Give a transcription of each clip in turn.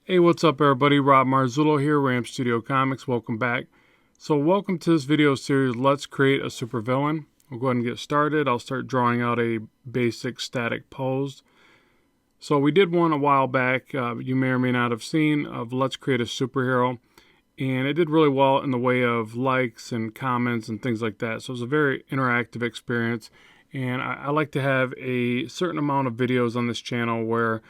Hey, what's up everybody? Rob Marzullo here, Ram Studio Comics. Welcome back. So welcome to this video series, Let's Create a Supervillain. We'll go ahead and get started. I'll start drawing out a basic static pose. So we did one a while back, you may or may not have seen, of Let's Create a Superhero. And it did really well in the way of likes and comments and things like that. So it was a very interactive experience. And I like to have a certain amount of videos on this channel where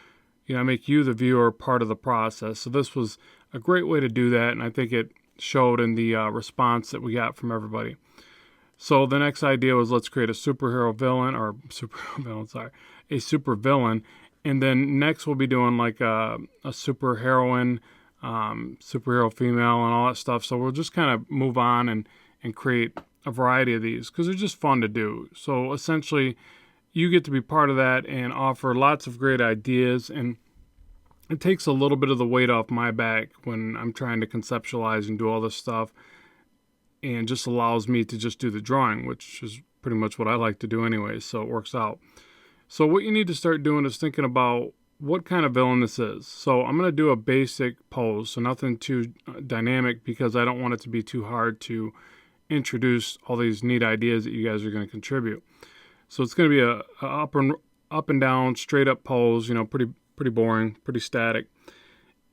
make you, the viewer, part of the process. So this was a great way to do that, and I think it showed in the response that we got from everybody. So the next idea was let's create a superhero villain, or a super villain, and then next we'll be doing like a super heroine, superhero female, and all that stuff. So we'll just kind of move on and create a variety of these because they're just fun to do. So essentially, you get to be part of that and offer lots of great ideas, and it takes a little bit of the weight off my back when I'm trying to conceptualize and do all this stuff, and just allows me to just do the drawing, which is pretty much what I like to do anyway, so it works out. So what you need to start doing is thinking about what kind of villain this is. So I'm going to do a basic pose, so nothing too dynamic because I don't want it to be too hard to introduce all these neat ideas that you guys are going to contribute. So it's going to be a up and down, straight up pose, pretty boring, pretty static.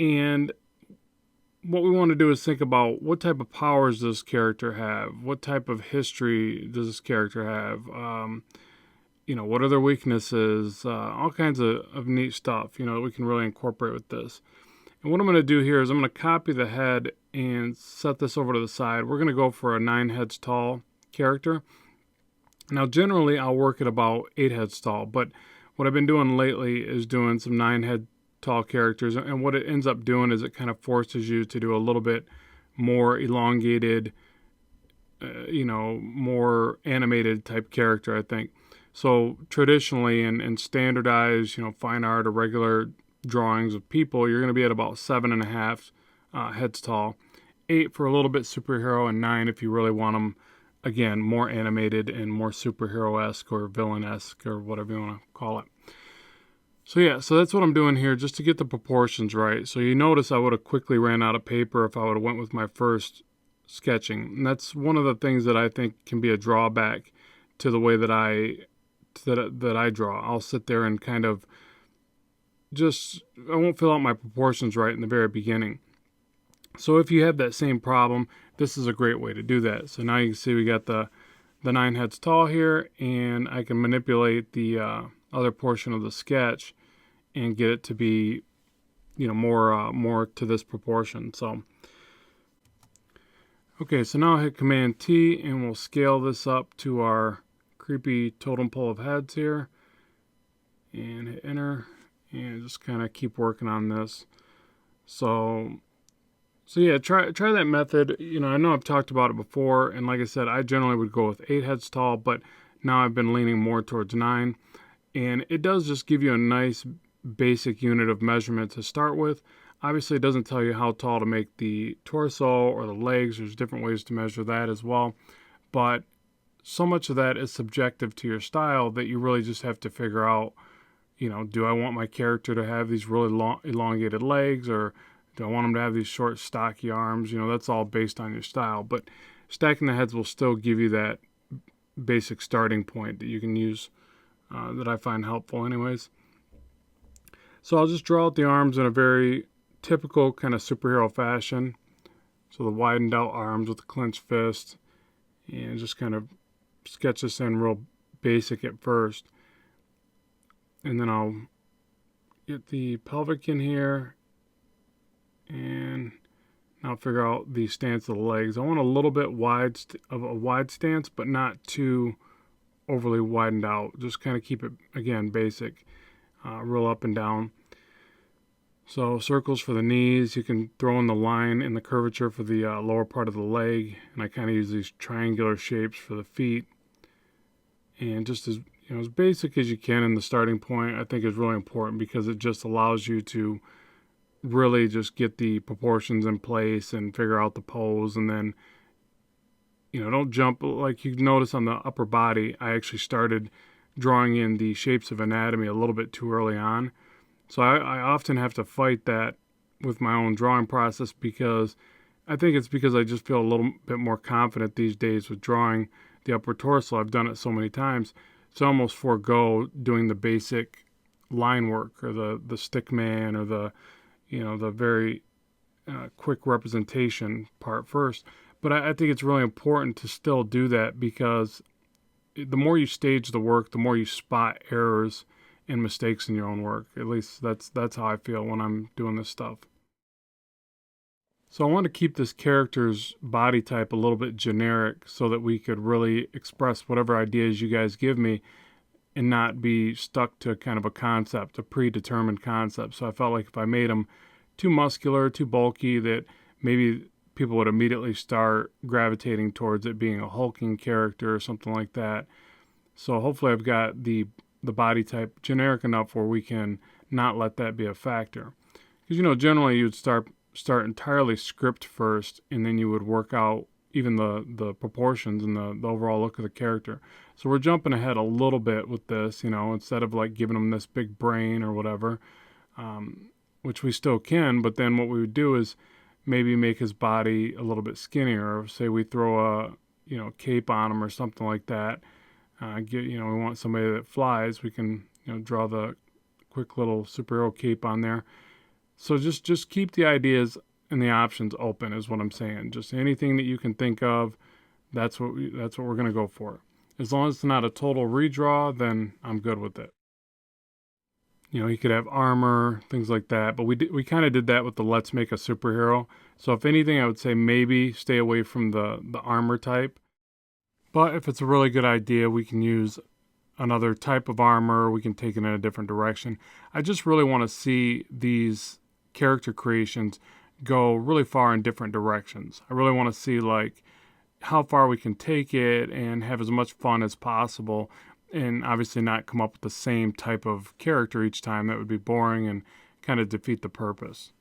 And what we want to do is think about what type of powers does this character have? What type of history does this character have? What are their weaknesses? All kinds of neat stuff, that we can really incorporate with this. And what I'm going to do here is I'm going to copy the head and set this over to the side. We're going to go for a 9 heads tall character. Now, generally, I'll work at about 8 heads tall, but what I've been doing lately is doing some 9 head tall characters, and what it ends up doing is it kind of forces you to do a little bit more elongated, more animated type character, I think. So traditionally in standardized, fine art or regular drawings of people, you're going to be at about 7.5 heads tall, 8 for a little bit superhero, and 9 if you really want them, again, more animated and more superhero-esque or villain-esque or whatever you want to call it. So yeah, so that's what I'm doing here just to get the proportions right. So you notice I would have quickly ran out of paper if I would have went with my first sketching. And that's one of the things that I think can be a drawback to the way that I draw. I'll sit there and kind of I won't fill out my proportions right in the very beginning. So if you have that same problem, this is a great way to do that. So now you can see we got the 9 heads tall here, and I can manipulate the other portion of the sketch and get it to be, more to this proportion. So, okay, so now I'll hit Command T, and we'll scale this up to our creepy totem pole of heads here, and hit Enter, and just kind of keep working on this. So yeah, try that method. I know I've talked about it before, and like I said, I generally would go with 8 heads tall, but now I've been leaning more towards 9. And it does just give you a nice basic unit of measurement to start with. Obviously, it doesn't tell you how tall to make the torso or the legs. There's different ways to measure that as well. But so much of that is subjective to your style that you really just have to figure out, do I want my character to have these really long, elongated legs, or do I want them to have these short, stocky arms? That's all based on your style. But stacking the heads will still give you that basic starting point that you can use, that I find helpful anyways. So I'll just draw out the arms in a very typical kind of superhero fashion. So the widened out arms with the clenched fist, and just kind of sketch this in real basic at first. And then I'll get the pelvic in here, and now figure out the stance of the legs. I want a little bit of a wide stance, but not too overly widened out. Just kind of keep it, again, basic, real up and down. So circles for the knees. You can throw in the line and the curvature for the lower part of the leg, and I kind of use these triangular shapes for the feet. And just as as basic as you can in the starting point, I think is really important because it just allows you to really just get the proportions in place and figure out the pose, and then don't jump. Like you notice on the upper body, I actually started drawing in the shapes of anatomy a little bit too early on. So I often have to fight that with my own drawing process, because I think it's because I just feel a little bit more confident these days with drawing the upper torso. I've done it so many times, so I almost forego doing the basic line work or the stick man or the the very quick representation part first. But I think it's really important to still do that, because the more you stage the work, the more you spot errors and mistakes in your own work. At least that's how I feel when I'm doing this stuff. So I want to keep this character's body type a little bit generic so that we could really express whatever ideas you guys give me and not be stuck to kind of a concept, a predetermined concept. So I felt like if I made him too muscular, too bulky, that maybe people would immediately start gravitating towards it being a hulking character or something like that. So hopefully I've got the body type generic enough where we can not let that be a factor. Because generally you'd start entirely script first, and then you would work out even the proportions and the overall look of the character. So we're jumping ahead a little bit with this, instead of like giving them this big brain or whatever, which we still can. But then what we would do is maybe make his body a little bit skinnier. Or say we throw a cape on him or something like that. We want somebody that flies. We can draw the quick little superhero cape on there. So just keep the ideas and the options open is what I'm saying. Just anything that you can think of, that's what we're going to go for. As long as it's not a total redraw, then I'm good with it. He could have armor, things like that. But we kind of did that with the Let's Make a Superhero. So if anything, I would say maybe stay away from the armor type. But if it's a really good idea, we can use another type of armor. We can take it in a different direction. I just really want to see these character creations go really far in different directions. I really want to see like how far we can take it and have as much fun as possible, and obviously not come up with the same type of character each time. That would be boring and kind of defeat the purpose.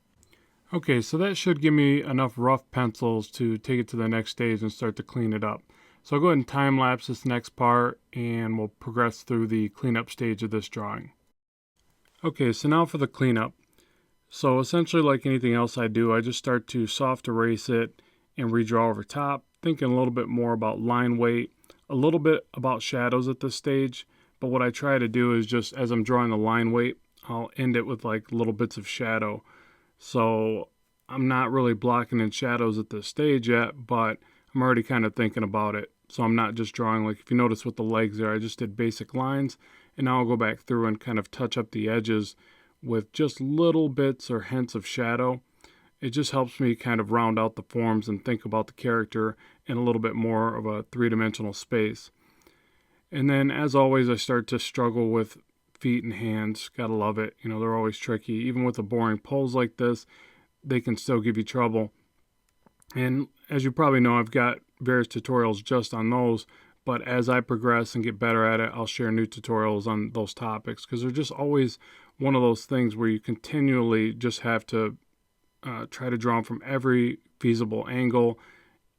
Okay, so that should give me enough rough pencils to take it to the next stage and start to clean it up. So I'll go ahead and time lapse this next part, and we'll progress through the cleanup stage of this drawing. Okay, so now for the cleanup. So essentially, like anything else I do, I just start to soft erase it and redraw over top, thinking a little bit more about line weight, a little bit about shadows at this stage. But what I try to do is just as I'm drawing the line weight, I'll end it with like little bits of shadow. So I'm not really blocking in shadows at this stage yet, but I'm already kind of thinking about it. So I'm not just drawing, like if you notice with the legs there, I just did basic lines, and now I'll go back through and kind of touch up the edges with just little bits or hints of shadow. It just helps me kind of round out the forms and think about the character in a little bit more of a three-dimensional space. And then, as always, I start to struggle with feet and hands. Gotta love it. They're always tricky. Even with a boring pose like this, they can still give you trouble. And as you probably know, I've got various tutorials just on those. But as I progress and get better at it, I'll share new tutorials on those topics, because they're just always one of those things where you continually just have to try to draw them from every feasible angle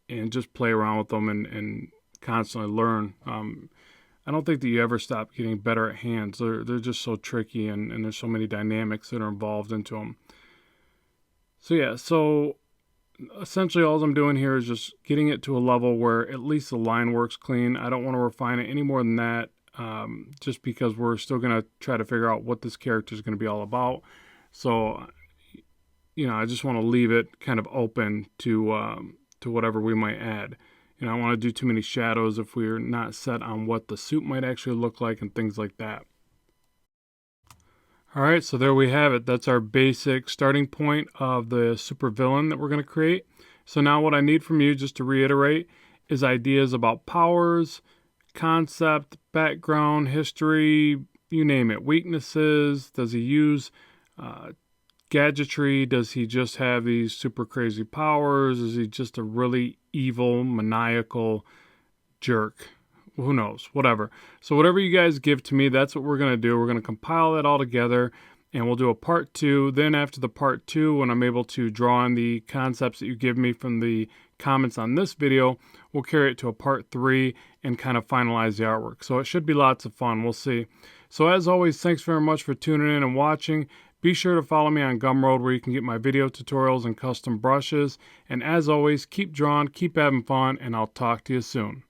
and just play around with them and constantly learn. I don't think that you ever stop getting better at hands. They're just so tricky, and there's so many dynamics that are involved into them. So yeah, so essentially all I'm doing here is just getting it to a level where at least the line works clean. I don't want to refine it any more than that, just because we're still going to try to figure out what this character is going to be all about. So, I just want to leave it kind of open to whatever we might add. I don't want to do too many shadows if we're not set on what the suit might actually look like and things like that. Alright, so there we have it. That's our basic starting point of the supervillain that we're going to create. So now what I need from you, just to reiterate, is ideas about powers, concept, background, history, you name it. Weaknesses, does he use gadgetry? Does he just have these super crazy powers? Is he just a really evil, maniacal jerk? Who knows? Whatever. So whatever you guys give to me, that's what we're going to do. We're going to compile that all together, and we'll do a part 2. Then after the part 2, when I'm able to draw on the concepts that you give me from the comments on this video, we'll carry it to a part 3 and kind of finalize the artwork. So it should be lots of fun. We'll see. So as always, thanks very much for tuning in and watching. Be sure to follow me on Gumroad where you can get my video tutorials and custom brushes. And as always, keep drawing, keep having fun, and I'll talk to you soon.